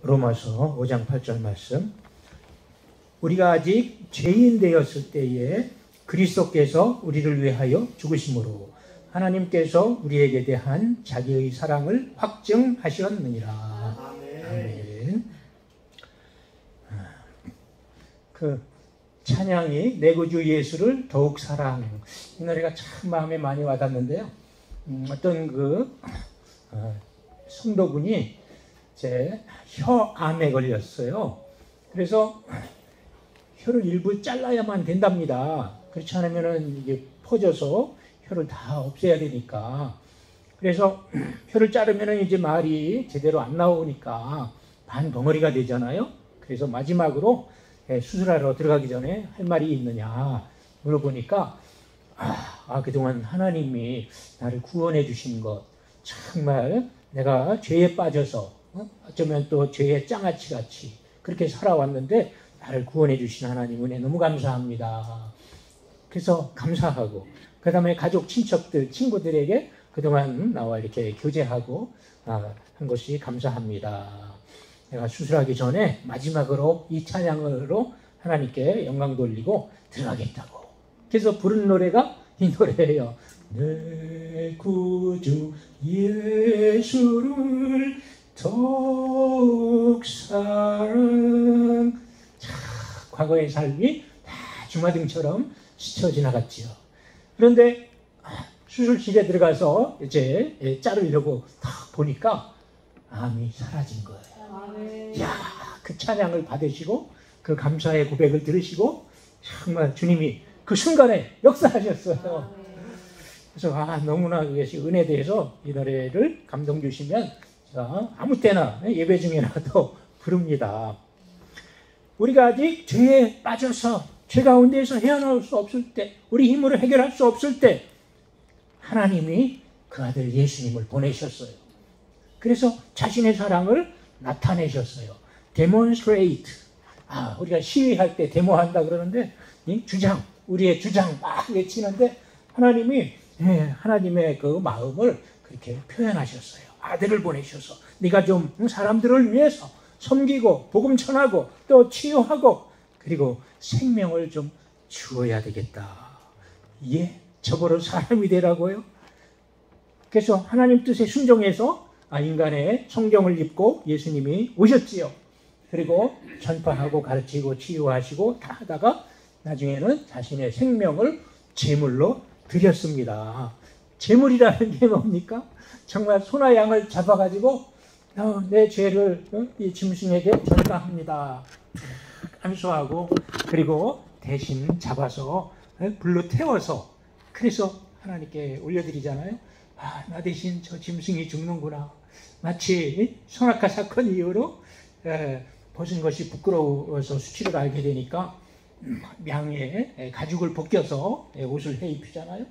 로마서 5장 8절 말씀. 우리가 아직 죄인 되었을 때에 그리스도께서 우리를 위하여 죽으심으로 하나님께서 우리에게 대한 자기의 사랑을 확증하셨느니라. 아멘. 그 찬양이 내 구주 예수를 더욱 사랑, 이 노래가 참 마음에 많이 와닿는데요. 어떤 성도분이 제 혀암에 걸렸어요. 그래서 혀를 일부 잘라야만 된답니다. 그렇지 않으면 이게 퍼져서 혀를 다 없애야 되니까. 그래서 혀를 자르면 이제 말이 제대로 안 나오니까 반 덩어리가 되잖아요. 그래서 마지막으로 수술하러 들어가기 전에 할 말이 있느냐 물어보니까 그동안 하나님이 나를 구원해 주신 것, 정말 내가 죄에 빠져서 어쩌면 또 죄의 장아찌 같이 그렇게 살아왔는데 나를 구원해 주신 하나님 은혜 너무 감사합니다. 그래서 감사하고, 그 다음에 가족, 친척들, 친구들에게 그동안 나와 이렇게 교제하고 한 것이 감사합니다. 내가 수술하기 전에 마지막으로 이 찬양으로 하나님께 영광 돌리고 들어가겠다고. 그래서 부른 노래가 이 노래예요. 내 구주 예수를 더욱 사랑. 과거의 삶이 다 주마등처럼 스쳐 지나갔지요. 그런데 수술실에 들어가서 이제 자르려고 딱 보니까 암이 사라진 거예요. 이야, 그 찬양을 받으시고 그 감사의 고백을 들으시고 정말 주님이 그 순간에 역사하셨어요. 그래서 너무나 그것이 은혜돼서 이 노래를 감동 주시면 제가 아무 때나 예배 중에라도 부릅니다. 우리가 아직 죄에 빠져서 죄 가운데에서 헤어나올 수 없을 때, 우리 힘으로 해결할 수 없을 때 하나님이 그 아들 예수님을 보내셨어요. 그래서 자신의 사랑을 나타내셨어요. demonstrate. 우리가 시위할 때 데모한다 그러는데 주장, 우리의 주장 막 외치는데 하나님이 하나님의 그 마음을 그렇게 표현하셨어요. 아들을 보내셔서 네가 좀 사람들을 위해서 섬기고 복음 전하고 또 치유하고 그리고 생명을 좀 주어야 되겠다. 저거로 사람이 되라고요? 그래서 하나님 뜻에 순종해서 인간의 성경을 입고 예수님이 오셨지요. 그리고 전파하고 가르치고 치유하시고 다 하다가 나중에는 자신의 생명을 제물로 드렸습니다. 제물이라는 게 뭡니까? 정말 소나 양을 잡아가지고 내 죄를 이 짐승에게 전가합니다. 안수하고 그리고 대신 잡아서 불로 태워서 그래서 하나님께 올려드리잖아요. 나 대신 저 짐승이 죽는구나. 마치 선악과 사건 이후로 벗은 것이 부끄러워서 수치를 알게 되니까 양의 가죽을 벗겨서 옷을 해 입히잖아요.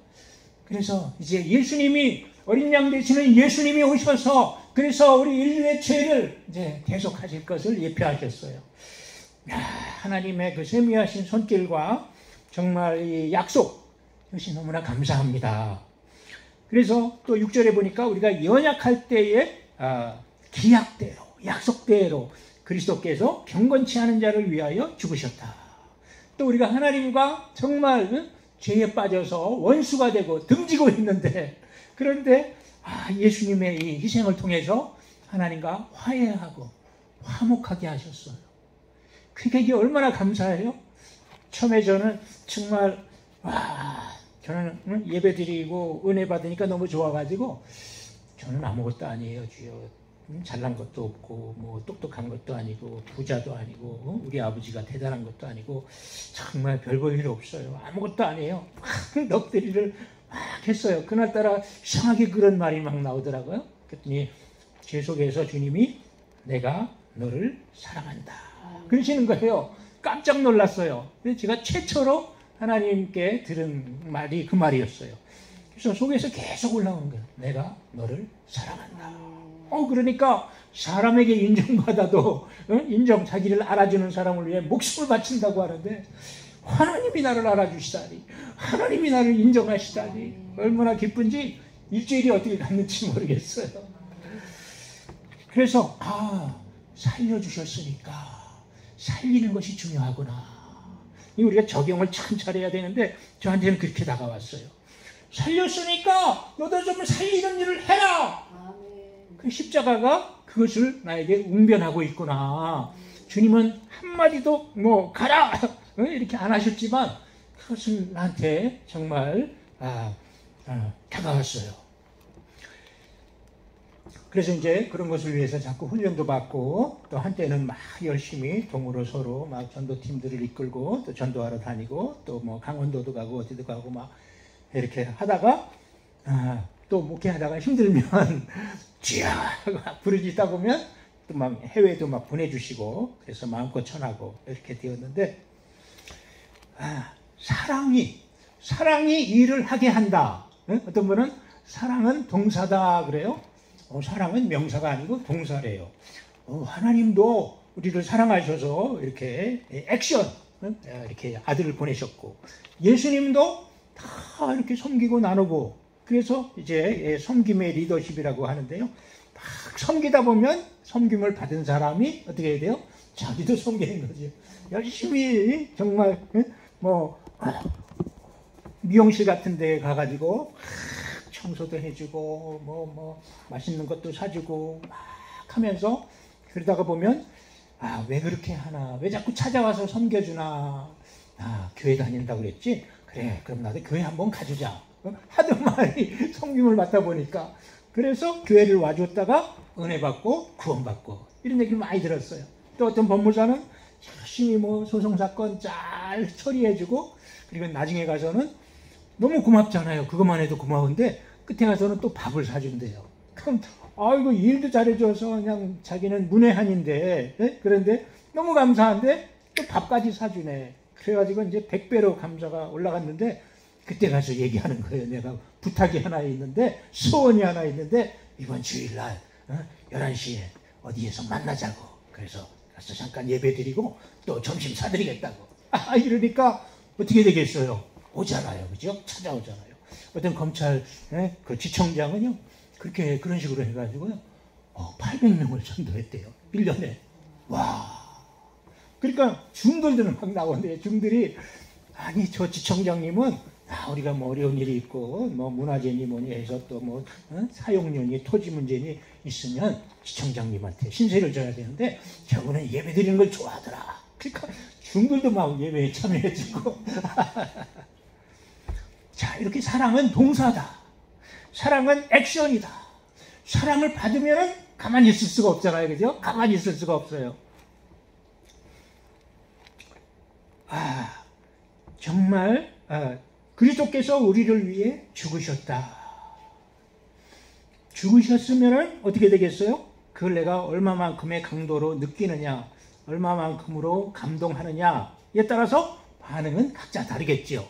그래서 이제 예수님이 어린 양 되시는 예수님이 오셔서 그래서 우리 인류의 죄를 이제 대속하실 것을 예표하셨어요. 하나님의 그 세미하신 손길과 정말 이 약속, 이것이 너무나 감사합니다. 그래서 또 6절에 보니까 우리가 연약할 때에 기약대로, 약속대로 그리스도께서 경건치 않은 자를 위하여 죽으셨다. 또 우리가 하나님과 정말 죄에 빠져서 원수가 되고 등지고 있는데, 그런데 예수님의 이 희생을 통해서 하나님과 화해하고 화목하게 하셨어요. 그러니까 이게 얼마나 감사해요. 처음에 저는 정말 저는 예배 드리고 은혜 받으니까 너무 좋아가지고 저는 아무것도 아니에요 주여. 잘난 것도 없고 뭐 똑똑한 것도 아니고 부자도 아니고 우리 아버지가 대단한 것도 아니고 정말 별 볼 일 없어요. 아무것도 아니에요. 막 넋두리를 막 했어요. 그날따라 이상하게 그런 말이 막 나오더라고요. 그랬더니 제 속에서 주님이 내가 너를 사랑한다 그러시는 거예요. 깜짝 놀랐어요. 근데 제가 최초로 하나님께 들은 말이 그 말이었어요. 그래서 속에서 계속 올라오는 거예요. 내가 너를 사랑한다. 그러니까 사람에게 인정받아도 자기를 알아주는 사람을 위해 목숨을 바친다고 하는데 하나님이 나를 알아주시다니, 하나님이 나를 인정하시다니 얼마나 기쁜지 일주일이 어떻게 갔는지 모르겠어요. 그래서 살려주셨으니까 살리는 것이 중요하구나. 이 우리가 적용을 참 잘해야 되는데 저한테는 그렇게 다가왔어요. 살렸으니까 너도 좀 살리는 일을 해라. 그 십자가가 그것을 나에게 웅변하고 있구나. 주님은 한마디도 뭐 가라 이렇게 안 하셨지만 그것은 나한테 정말 다가왔어요. 그래서 이제 그런 것을 위해서 자꾸 훈련도 받고 또 한때는 막 열심히 동으로 서로 막 전도팀들을 이끌고 또 전도하러 다니고 또 뭐 강원도도 가고 어디도 가고 막 이렇게 하다가 또 목회하다가 힘들면 쥐야 막 부르짖다 보면 또 막 해외도 막 보내주시고 그래서 마음껏 전하고 이렇게 되었는데 사랑이 일을 하게 한다. 어떤 분은 사랑은 동사다 그래요. 사랑은 명사가 아니고 동사래요. 하나님도 우리를 사랑하셔서 이렇게 액션 이렇게 아들을 보내셨고 예수님도 다 이렇게 섬기고 나누고 그래서 이제 섬김의 리더십이라고 하는데요. 막 섬기다 보면 섬김을 받은 사람이 어떻게 해야 돼요? 자기도 섬기는 거죠. 열심히 정말 뭐 미용실 같은 데 가가지고 청소도 해주고 뭐 맛있는 것도 사주고 막 하면서 그러다가 보면 왜 그렇게 하나 왜 자꾸 찾아와서 섬겨주나 교회 다닌다고 그랬지 그래 그럼 나도 교회 한번 가주자 하던 말이 섬김을 받다 보니까 그래서 교회를 와줬다가 은혜 받고 구원받고 이런 얘기를 많이 들었어요. 또 어떤 법무사는 열심히 뭐 소송사건 잘 처리해주고 그리고 나중에 가서는 너무 고맙잖아요. 그것만 해도 고마운데 끝에 가서는 또 밥을 사준대요. 그럼 아이고 일도 잘해줘서 그냥 자기는 문외한인데 그런데 너무 감사한데 또 밥까지 사주네. 그래가지고 이제 100배로 감사가 올라갔는데 그때 가서 얘기하는 거예요. 내가 부탁이 하나 있는데 소원이 하나 있는데 이번 주일날 11시에 어디에서 만나자고. 그래서 가서 잠깐 예배드리고 또 점심 사드리겠다고. 이러니까 어떻게 되겠어요? 오잖아요. 그죠? 찾아오잖아요. 어떤 검찰 그 지청장은요. 그렇게 그런 식으로 해가지고요. 800명을 전도했대요. 1년에. 와. 그러니까 중들들은 막 나오는데 중들이 아니 저 지청장님은 우리가 뭐 어려운 일이 있고 뭐 문화재니 뭐니 해서 또 뭐 사용료니 토지 문제니 있으면 지청장님한테 신세를 져야 되는데 저분은 예배 드리는 걸 좋아하더라. 그러니까 중들도 막 예배에 참여해주고 자 이렇게 사랑은 동사다. 사랑은 액션이다. 사랑을 받으면 가만히 있을 수가 없잖아요. 그죠? 가만히 있을 수가 없어요. 정말 그리스도께서 우리를 위해 죽으셨다. 죽으셨으면 어떻게 되겠어요? 그걸 내가 얼마만큼의 강도로 느끼느냐, 얼마만큼으로 감동하느냐에 따라서 반응은 각자 다르겠지요.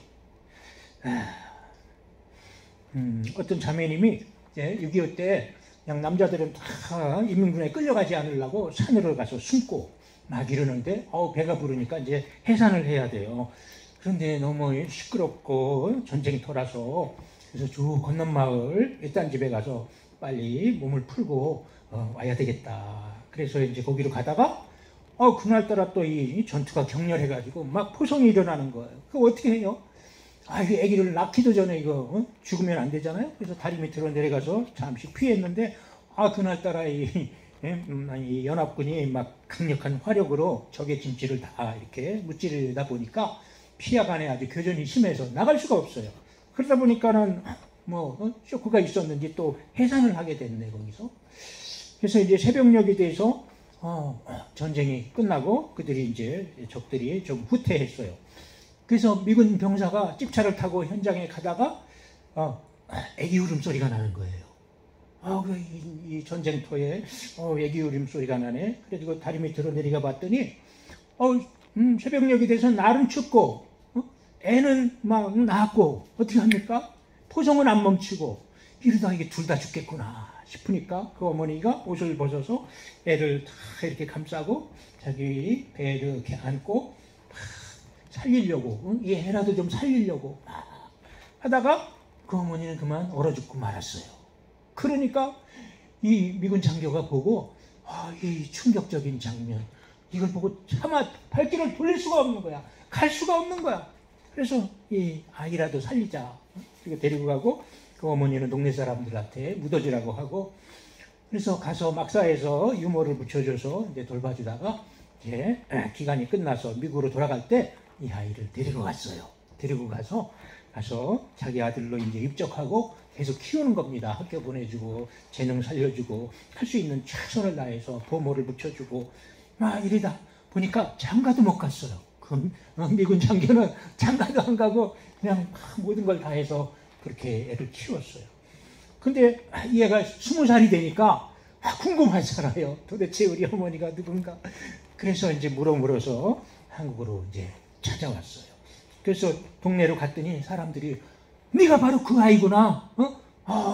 어떤 자매님이 6.25 때 그냥 남자들은 다 인민군에 끌려가지 않으려고 산으로 가서 숨고 막 이러는데 배가 부르니까 이제 해산을 해야 돼요. 그런데 너무 시끄럽고 전쟁터라서 그래서 쭉 건넌마을 일단 집에 가서 빨리 몸을 풀고 와야 되겠다. 그래서 이제 거기로 가다가 그날따라 또 이 전투가 격렬해가지고 막 포성이 일어나는 거예요. 그거 어떻게 해요? 이 아기를 낳기도 전에 이거 죽으면 안 되잖아요. 그래서 다리 밑으로 내려가서 잠시 피했는데 그날따라 이 연합군이 막 강력한 화력으로 적의 진지를 다 이렇게 무찌르다 보니까 피하간에 아주 교전이 심해서 나갈 수가 없어요. 그러다 보니까는 쇼크가 있었는지 또 해산을 하게 됐네 거기서. 그래서 이제 새벽녘이 돼서 전쟁이 끝나고 그들이 이제 적들이 좀 후퇴했어요. 그래서 미군 병사가 집차를 타고 현장에 가다가 애기 울음소리가 나는 거예요. 이 전쟁터에 애기 울음소리가 나네. 그래서 다리 밑으로 내려가 봤더니 새벽녘이 돼서 날은 춥고 애는 막 낳았고 어떻게 합니까? 포성은 안 멈추고 이러다 이게 둘 다 죽겠구나 싶으니까 그 어머니가 옷을 벗어서 애를 다 이렇게 감싸고 자기 배에 이렇게 안고 살리려고 이 애라도 좀 살리려고 하다가 그 어머니는 그만 얼어 죽고 말았어요. 그러니까 이 미군 장교가 보고 이 충격적인 장면, 이걸 보고 차마 발길을 돌릴 수가 없는 거야. 갈 수가 없는 거야. 그래서 이 아이라도 살리자. 그리고 데리고 가고, 그 어머니는 동네 사람들한테 묻어주라고 하고, 그래서 가서 막사에서 유모를 붙여줘서 이제 돌봐주다가 이제 기간이 끝나서 미국으로 돌아갈 때 이 아이를 데리고 갔어요. 데리고 가서 자기 아들로 이제 입적하고 계속 키우는 겁니다. 학교 보내주고 재능 살려주고 할 수 있는 최선을 다해서 보모를 붙여주고 막 이러다 보니까 장가도 못 갔어요. 그 미군 장교는 장가도 안 가고 그냥 모든 걸 다 해서 그렇게 애를 키웠어요. 근데 이 애가 20살이 되니까 궁금하잖아요. 도대체 우리 어머니가 누군가. 그래서 이제 물어서 한국으로 이제 찾아왔어요. 그래서 동네로 갔더니 사람들이 네가 바로 그 아이구나.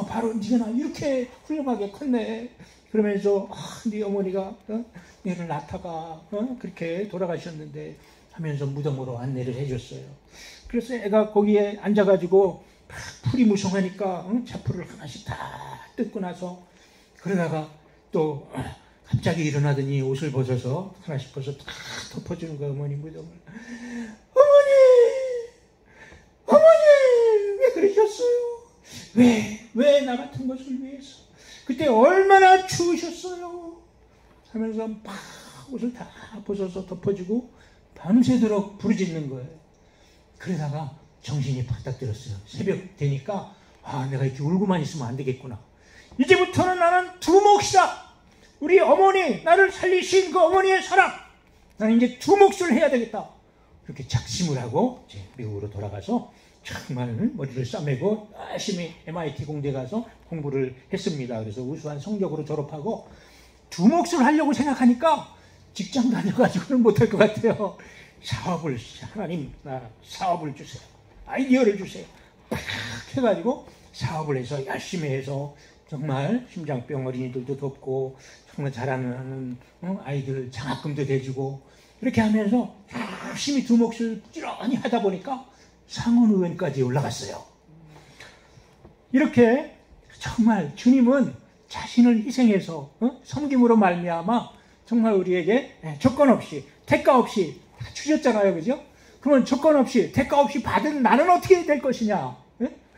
바로 네가 이렇게 훌륭하게 컸네. 그러면서 네 어머니가 얘를 낳다가 그렇게 돌아가셨는데 하면서 무덤으로 안내를 해줬어요. 그래서 애가 거기에 앉아가지고 풀이 무성하니까 자풀을 하나씩 다 뜯고 나서 그러다가 또 갑자기 일어나더니 옷을 벗어서 하나씩 벗어 다 덮어주는 거야. 어머니 무덤을. 어머니 왜 그러셨어요? 왜 나 같은 것을 위해서? 그때 얼마나 추우셨어요? 하면서 막 옷을 다 벗어서 덮어주고 밤새도록 부르짖는 거예요. 그러다가 정신이 바닥 들었어요. 새벽 되니까 내가 이렇게 울고만 있으면 안 되겠구나. 이제부터는 나는 두 몫이다. 우리 어머니, 나를 살리신 그 어머니의 사랑, 나는 이제 두 몫을 해야 되겠다. 그렇게 작심을 하고 이제 미국으로 돌아가서 정말 머리를 싸매고 열심히 MIT 공대 가서 공부를 했습니다. 그래서 우수한 성적으로 졸업하고 두 몫을 하려고 생각하니까 직장 다녀가지고는 못할 것 같아요. 하나님 나 사업을 주세요. 아이디어를 주세요. 팍 해가지고 사업을 해서 열심히 해서 정말 심장병 어린이들도 돕고 정말 잘하는 아이들 장학금도 대주고 이렇게 하면서 열심히 두 몫을 부지런히 하다 보니까 상원의원까지 올라갔어요. 이렇게 정말 주님은 자신을 희생해서 섬김으로 말미암아 정말 우리에게 조건 없이 택가 없이 주셨잖아요. 그죠? 그러면 조건 없이 택가 없이 받은 나는 어떻게 될 것이냐.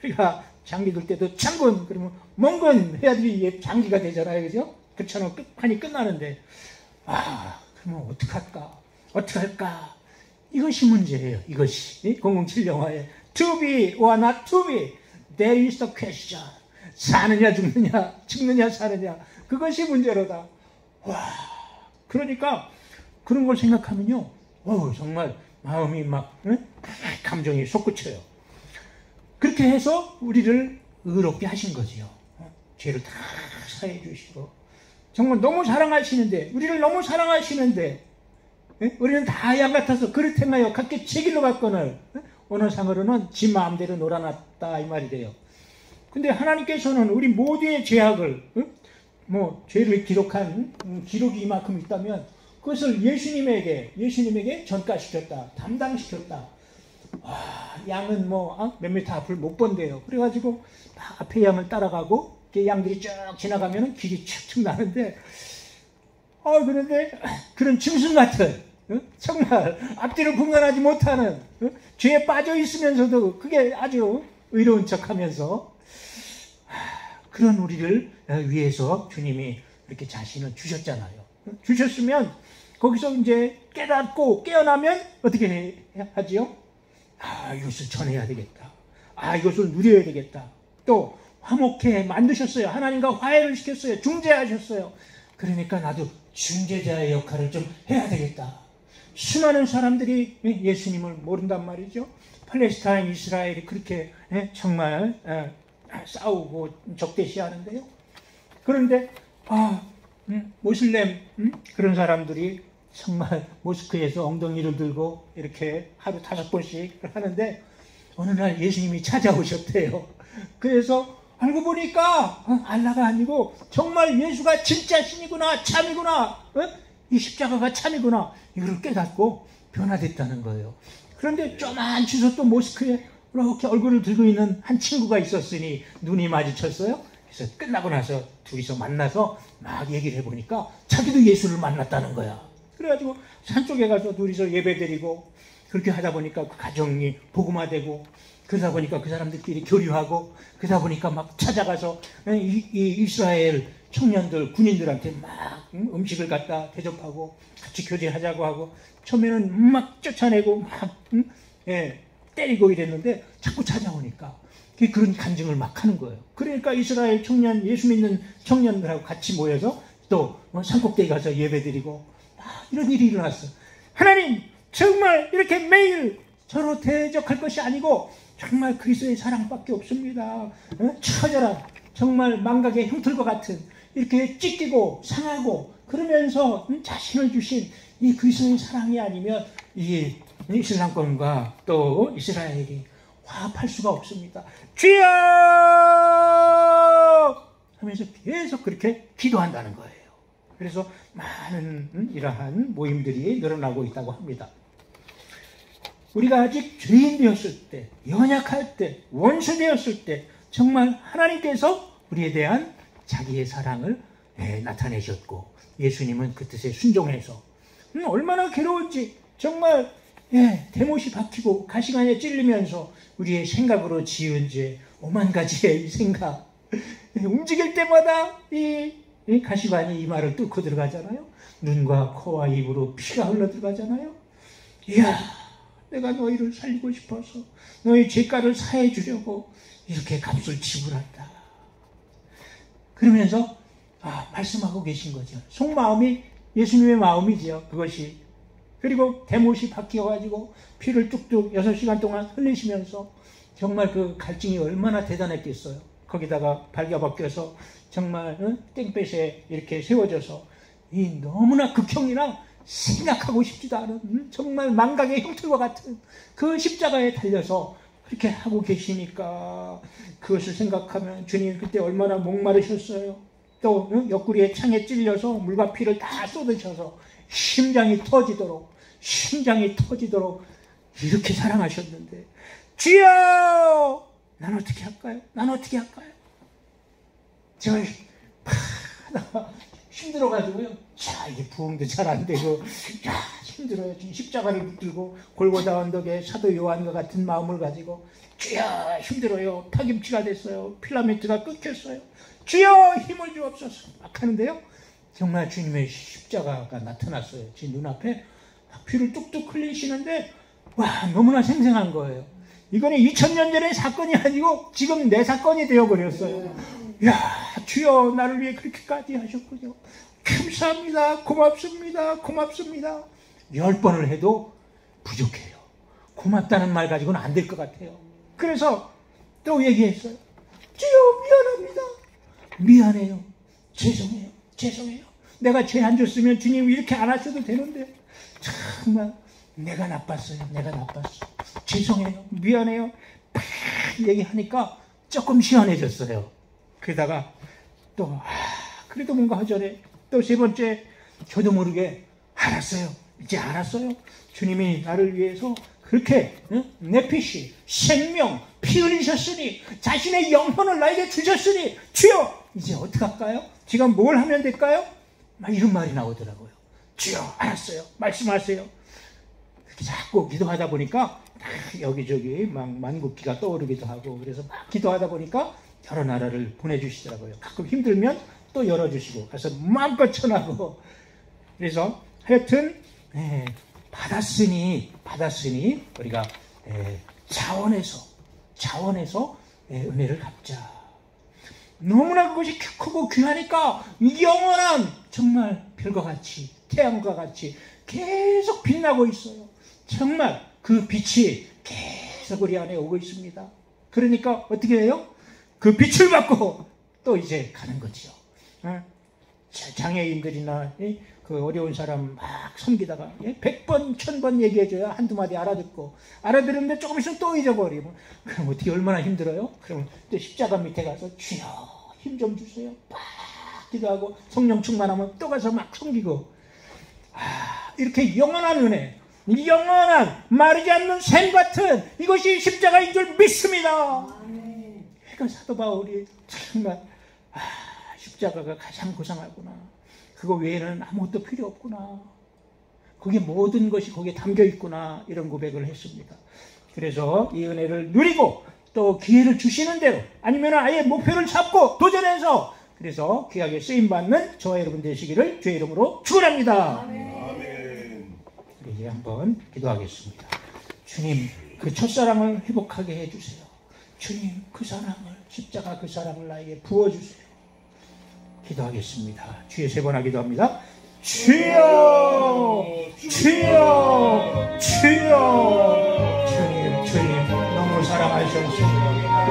우리가 장기 들 때도 장군 그러면 멍건 해야지 장기가 되잖아요. 그죠? 그처럼 끝판이 끝나는데 그러면 어떡할까? 이것이 문제예요. 이것이 007 영화에 To be or not to be, there is the question. 사느냐 죽느냐 사느냐, 그것이 문제로다. 그러니까 그런 걸 생각하면요, 정말 마음이 막 감정이 솟구쳐요. 그렇게 해서 우리를 의롭게 하신 거지요. 죄를 다 사해 주시고 정말 너무 사랑하시는데, 우리를 너무 사랑하시는데 우리는 다 양 같아서 그릇 행하여 각기 제 길로 갔거늘 어느 상으로는 지 마음대로 놀아놨다 이 말이 돼요. 근데 하나님께서는 우리 모두의 죄악을 죄를 기록한 기록이 이만큼 있다면 그것을 예수님에게 전가시켰다, 담당시켰다. 양은 몇 미터 앞을 못 본대요. 그래가지고 앞에 양을 따라가고 양들이 쭉 지나가면 길이 축축 나는데 그런데 그런 짐승 같은 정말 앞뒤를 분간하지 못하는 죄에 빠져 있으면서도 그게 아주 의로운 척하면서 그런 우리를 위해서 주님이 이렇게 자신을 주셨잖아요. 주셨으면 거기서 이제 깨닫고 깨어나면 어떻게 하지요? 이것을 전해야 되겠다. 이것을 누려야 되겠다. 또 화목해 만드셨어요. 하나님과 화해를 시켰어요. 중재하셨어요. 그러니까 나도 중재자의 역할을 좀 해야 되겠다. 수많은 사람들이 예수님을 모른단 말이죠. 팔레스타인, 이스라엘이 그렇게 정말 싸우고 적대시하는데요. 그런데 모슬렘 그런 사람들이 정말 모스크에서 엉덩이를 들고 이렇게 하루 5번씩 하는데 어느 날 예수님이 찾아오셨대요. 그래서 알고 보니까 알라가 아니고 정말 예수가 진짜 신이구나, 참이구나, 이 십자가가 참이구나, 이걸 깨닫고 변화됐다는 거예요. 그런데 조만 주소 또 모스크에 이렇게 얼굴을 들고 있는 한 친구가 있었으니 눈이 마주쳤어요. 그래서 끝나고 나서 둘이서 만나서 막 얘기를 해보니까 자기도 예수를 만났다는 거야. 그래가지고 산쪽에 가서 둘이서 예배드리고 그렇게 하다 보니까 그 가정이 복음화되고 그러다 보니까 그 사람들끼리 교류하고 그러다 보니까 막 찾아가서 이 이스라엘 청년들 군인들한테 막 음식을 갖다 대접하고 같이 교제하자고 하고 처음에는 막 쫓아내고 막 때리고 이랬는데 자꾸 찾아오니까 그런 간증을 막 하는 거예요. 그러니까 이스라엘 청년 예수 믿는 청년들하고 같이 모여서 또 산꼭대기 가서 예배드리고 이런 일이 일어났어요. 하나님 정말 이렇게 매일 서로 대적할 것이 아니고 정말 그리스도의 사랑밖에 없습니다. 처절한 정말 망각의 형틀과 같은 이렇게 찢기고 상하고 그러면서 자신을 주신 이 그리스도의 사랑이 아니면 이 이슬람권과 또 이스라엘이 화합할 수가 없습니다. 주여! 하면서 계속 그렇게 기도한다는 거예요. 그래서 많은 이러한 모임들이 늘어나고 있다고 합니다. 우리가 아직 죄인 되었을 때, 연약할 때, 원수 되었을 때 정말 하나님께서 우리에 대한 자기의 사랑을 나타내셨고 예수님은 그 뜻에 순종해서 얼마나 괴로운지 정말 대못이 박히고 가시관에 찔리면서 우리의 생각으로 지은 죄 오만 가지의 생각 움직일 때마다 이 가시관이 이마를 뚫고 들어가잖아요. 눈과 코와 입으로 피가 흘러 들어가잖아요. 이야 내가 너희를 살리고 싶어서 너희 죄가를 사해 주려고 이렇게 값을 지불한다. 그러면서 말씀하고 계신 거죠. 속마음이 예수님의 마음이죠. 그것이. 그리고 대못이 박혀가지고 피를 뚝뚝 6시간 동안 흘리시면서 정말 그 갈증이 얼마나 대단했겠어요. 거기다가 발겨벗겨서 정말 땡볕에 이렇게 세워져서 이 너무나 극형이라 생각하고 싶지도 않은 정말 망각의 형틀과 같은 그 십자가에 달려서 그렇게 하고 계시니까 그것을 생각하면 주님 그때 얼마나 목마르셨어요. 또 옆구리에 창에 찔려서 물과 피를 다 쏟으셔서 심장이 터지도록 이렇게 사랑하셨는데 주여 난 어떻게 할까요? 제가 힘들어가지고요. 자, 이게 부흥도 잘 안 되고, 야, 힘들어요. 지금 십자가를 붙들고, 골고다 언덕에 사도 요한과 같은 마음을 가지고, 주여, 힘들어요. 파김치가 됐어요. 필라멘트가 끊겼어요. 주여, 힘을 주옵소서. 막 하는데요. 정말 주님의 십자가가 나타났어요. 제 눈앞에 피를 뚝뚝 흘리시는데, 와, 너무나 생생한 거예요. 이거는 2000년 전의 사건이 아니고, 지금 내 사건이 되어버렸어요. 야, 주여 나를 위해 그렇게까지 하셨군요. 감사합니다. 고맙습니다. 10번을 해도 부족해요. 고맙다는 말 가지고는 안 될 것 같아요. 그래서 또 얘기했어요. 주여 미안해요. 죄송해요. 내가 죄 안 줬으면 주님 이렇게 안 하셔도 되는데 정말 내가 나빴어요. 죄송해요. 미안해요. 팍 얘기하니까 조금 시원해졌어요. 그러다가 또 그래도 뭔가 허전해. 또 세 번째 저도 모르게 이제 알았어요. 주님이 나를 위해서 그렇게 내피시 생명 피 흘리셨으니 자신의 영혼을 나에게 주셨으니 주여 이제 어떡할까요? 지금 뭘 하면 될까요? 막 이런 말이 나오더라고요. 주여 알았어요. 말씀하세요. 이렇게 자꾸 기도하다 보니까 여기저기 막 만국기가 떠오르기도 하고 그래서 막 기도하다 보니까 여러 나라를 보내주시더라고요. 가끔 힘들면 또 열어주시고 가서 마음껏 전하고 그래서 하여튼 받았으니 우리가 자원해서 은혜를 갚자. 너무나 그것이 크고 귀하니까 영원한 정말 별과 같이 태양과 같이 계속 빛나고 있어요. 정말 그 빛이 계속 우리 안에 오고 있습니다. 그러니까 어떻게 해요? 그 빛을 받고 또 이제 가는 거지요. 장애인들이나 그 어려운 사람 막 섬기다가 100번, 1000번 얘기해줘야 한두 마디 알아들으는데 조금 있으면 또 잊어버리고 그럼 어떻게 얼마나 힘들어요? 그러면 또 십자가 밑에 가서 주여 힘 좀 주세요. 막 기도하고 성령 충만하면 또 가서 막 섬기고 이렇게 영원한 은혜 영원한 마르지 않는 샘 같은 이것이 십자가인 줄 믿습니다. 그러니까 사도 바울이 정말 십자가가 가장 고상하구나. 그거 외에는 아무것도 필요 없구나. 거기에 모든 것이 거기에 담겨 있구나. 이런 고백을 했습니다. 그래서 이 은혜를 누리고 또 기회를 주시는 대로 아니면 아예 목표를 잡고 도전해서 그래서 귀하게 쓰임받는 저와 여러분 되시기를 주의 이름으로 축원합니다. 우리 한번 기도하겠습니다. 주님, 그 첫사랑을 회복하게 해주세요. 주님, 그 사랑을, 십자가 그 사랑을 나에게 부어주세요. 기도하겠습니다. 주여 세 번 하기도 합니다. 주여, 주여, 주여. 주님 너무 사랑하셔서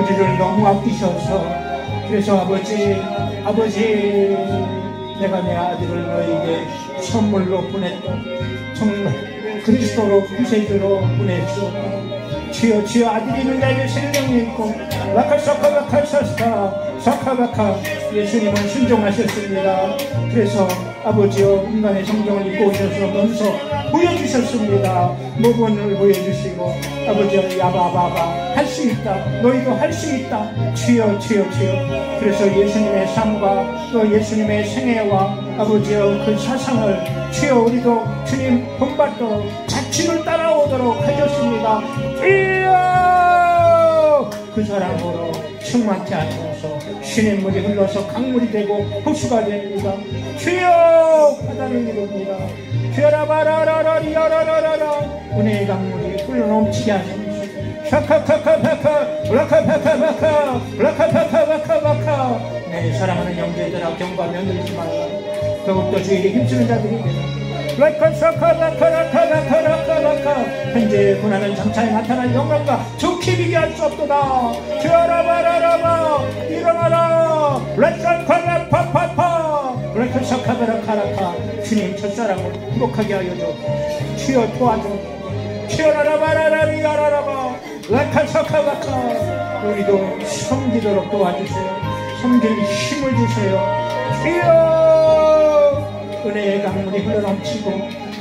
우리를 너무 아끼셔서 그래서 아버지 내가 내 아들을 너에게 선물로 보냈다. 정말 그리스도로 구세주로 보냈소. 주여 아들이 있는 자에게 생명이 있고 사카바카 예수님은 순종하셨습니다. 그래서 아버지여 인간의 성경을 입고 오셔서 먼저 보여주셨습니다. 모본을 보여주시고 아버지여 야바바바 할 수 있다. 너희도 할 수 있다. 주여 그래서 예수님의 삶과 또 예수님의 생애와 아버지여 그 사상을 주여 우리도 주님 본받도록 자취를 따라오도록 하셨습니다. 주여 그 사랑으로 충만케 하셔서 신의 물이 흘러서 강물이 되고 호수가 됩니다. 주여 바다를 이룹니다. 주여라바라라라리야라라라 은혜의 강물이 흘러넘치게 하소서. 샤카카카바카 블라카파카바카 블라카파카바카바카 내 사랑하는 형제들아 경과하며 늘지 말라. 더욱더 주일에 힘쓰는 자들이 되라. 현재 고난은 장차에 나타난 영광과 좋게 비교할 수 없도다. 주여라바라라바 일어나라. 렛산카라파파파 렛산카라카라카 주님 첫사랑을 행복하게 하여줘. 주여 도와줘. 주여라라바라라리야라라바 렛산카라카라카 우리도 섬기도록 도와주세요. 섬길 힘을 주세요. 주여 은혜의 강물이 흘러넘치고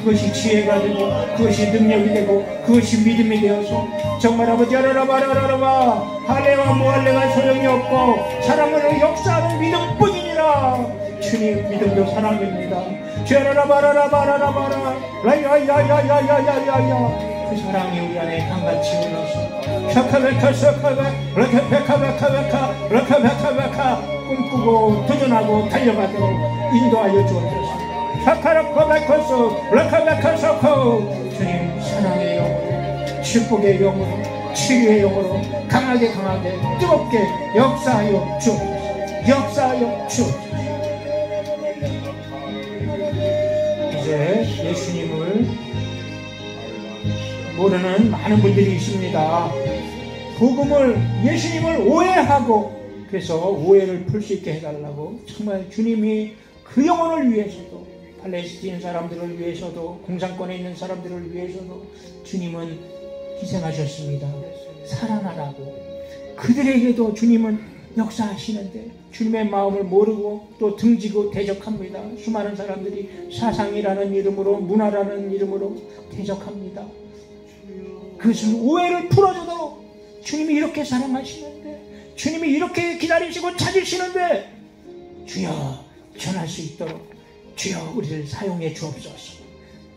그것이 지혜가 되고 그것이 능력이 되고 그것이 믿음이 되어서 정말 아버지 라라바라라바 할례와 무할례가 소용이 없고 사랑으로 역사하는 믿음뿐이니라. 주님 믿음도 사랑입니다. 라라바라라바라라바라 라야야야야야야야야 그 사랑이 우리 안에 강같이 흘러서 샤카베카샤카베 꿈꾸고 도전하고 달려가도록 인도하여 주옵소서. 주님 사랑의 영으로 축복의 영으로 치유의 영으로 강하게 뜨겁게 역사하여 주옵소서. 이제 예수님을 모르는 많은 분들이 있습니다. 예수님을 오해하고 그래서 오해를 풀 수 있게 해달라고 정말 주님이 그 영혼을 위해서도 팔레스틴 사람들을 위해서도 공산권에 있는 사람들을 위해서도 주님은 희생하셨습니다. 살아나라고. 그들에게도 주님은 역사하시는데 주님의 마음을 모르고 또 등지고 대적합니다. 수많은 사람들이 사상이라는 이름으로 문화라는 이름으로 대적합니다. 그것을 오해를 풀어주도록 주님이 이렇게 사랑하시는데 주님이 이렇게 기다리시고 찾으시는데 주여 전할 수 있도록 주여 우리를 사용해 주옵소서.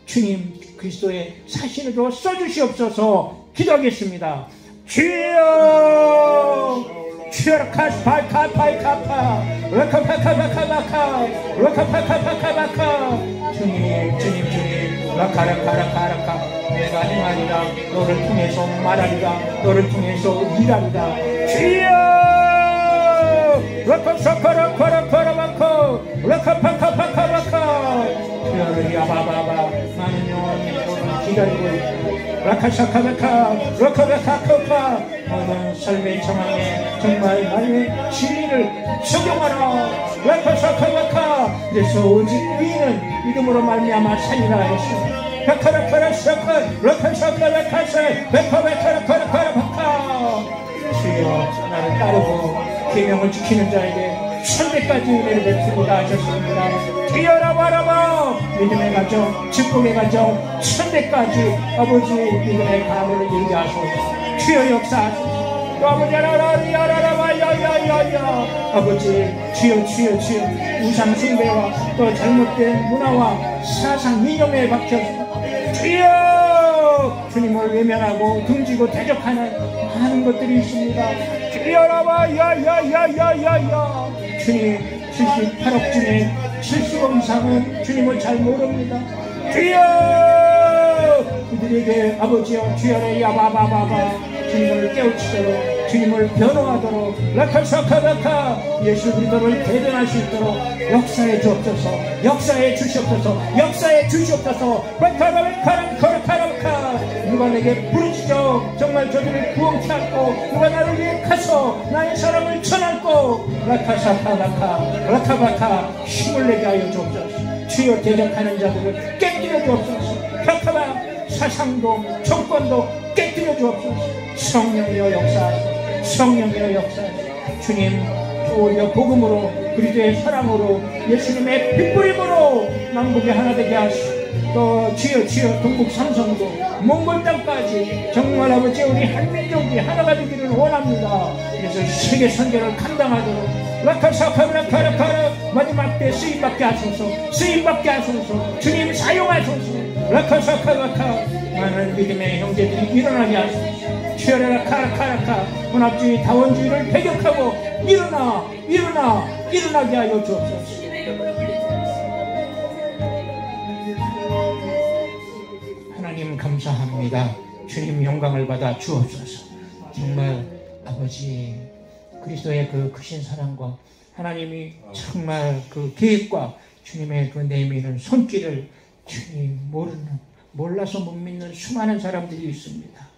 주님 그리스도의 사신으로 써주시옵소서. 기도하겠습니다. 주여 주여카스파이카파이카파 라카파카바카바카 라카파카바카바카 주님 라카라카라카라카 내가 행하리라. 너를 통해서 말하리라. 너를 통해서 일하리라. 주여 라카사카라카라카라바카 라카파카바카바카 주여를 야바바바 나는 영원히 너를 기다리고 있다. 라카사카바카 라카바카카카 너는 삶의 정황에 정말 나의 진리를 적용하라. 라카사카바카 그래서 오직 의인은 믿음으로 말미암아 살리라 했어. 라카라카라사카 라카사카라카사 베카베카라카라카라바카 주여 나를 따르고 계명을 지키는 자에게 1000배까지 은혜를 베풀고다 하셨습니다. 주여라바라바 믿음의 가정 축복의 가정 1000배까지 아버지 믿음의 가문을 이루게 하소서. 주여 역사하소서. 또 아버지 아버지 주여 주여 주여 우상 숭배와 또 잘못된 문화와 사상 이념에 박혀서 주여 주님을 외면하고 등지고 대적하는 많은 것들이 있습니다. 주여 야야야야야야야 주님 78억 중에 70억 이상은 주님을 잘 모릅니다. 주여 그들에게 아버지여 주여라 야바바바바 주님을 깨우치도록 주님을 변호하도록 라카사카라카 예수 그리스도를 대변할 수 있도록 역사해 주옵소서. 역사해 주시옵소서. 역사해 주시옵소서. 라카라카라카라카 누가 내게 부르짖어 정말 저들을 구원케 하고 누가 나를 위해 가서 나의 사랑을 전할고 라카사카라카 라카바카 힘을 내게 하여 주옵소서. 주여 대적하는 자들을 깨뜨려 주옵소서. 라카바 사상도 정권도 깨뜨려 주옵소서. 성령이여 역사하소서. 성령이여 역사하소서. 주님 우리가 복음으로 그리스도의 사랑으로 예수님의 빗부림으로 남북이 하나 되게 하시고 또 주여 주여 동북 삼성도 몽골 땅까지 정말 아버지 우리 한민족이 하나가 되기를 원합니다. 그래서 세계 선교를 감당하도록 라카사카라카라카라 마지막 때 쓰임받게 하소서. 쓰임받게 하소서. 주님 사용하소서. 라카사카라카 많은 믿음의 형제들이 일어나게 하소서. 주여라 카라카라카 혼합주의 다원주의를 배격하고 일어나게 하여 주옵소서. 하나님 감사합니다. 주님 영광을 받아 주옵소서. 정말 아버지 그리스도의 그 크신 사랑과 하나님이 정말 그 계획과 주님의 그 내미는 손길을 주님 몰라서 못 믿는 수많은 사람들이 있습니다.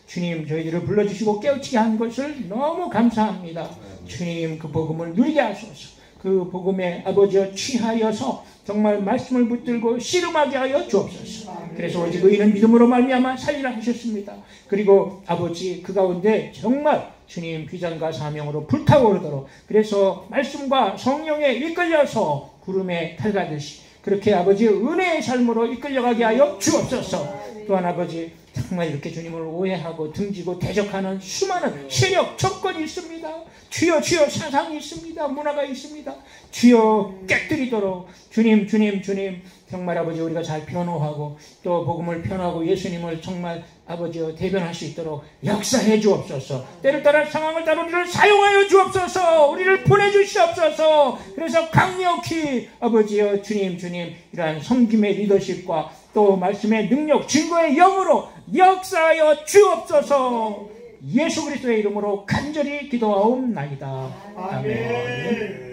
주님 저희들을 불러주시고 깨우치게 한 것을 너무 감사합니다. 주님 그 복음을 누리게 하소서. 그 복음에 아버지여 취하여서 정말 말씀을 붙들고 씨름하게 하여 주옵소서. 그래서 오직 의인은 믿음으로 말미암아 살리라 하셨습니다. 그리고 아버지 그 가운데 정말 주님 비전과 사명으로 불타오르도록 그래서 말씀과 성령에 이끌려서 구름에 탈가듯이 그렇게 아버지 은혜의 삶으로 이끌려가게 하여 주옵소서. 또한 아버지 정말 이렇게 주님을 오해하고 등지고 대적하는 수많은 세력 정권이 있습니다. 주여 주여 사상이 있습니다. 문화가 있습니다. 주여 깨뜨리도록 주님 정말 아버지 우리가 잘 변호하고 또 복음을 변호하고 예수님을 정말 아버지여 대변할 수 있도록 역사해 주옵소서. 때를 따라 상황을 따라 우리를 사용하여 주옵소서. 우리를 보내주시옵소서. 그래서 강력히 아버지여 주님 이러한 섬김의 리더십과 또 말씀의 능력 증거의 영으로 역사하여 주옵소서. 예수 그리스도의 이름으로 간절히 기도하옵나이다. 아멘.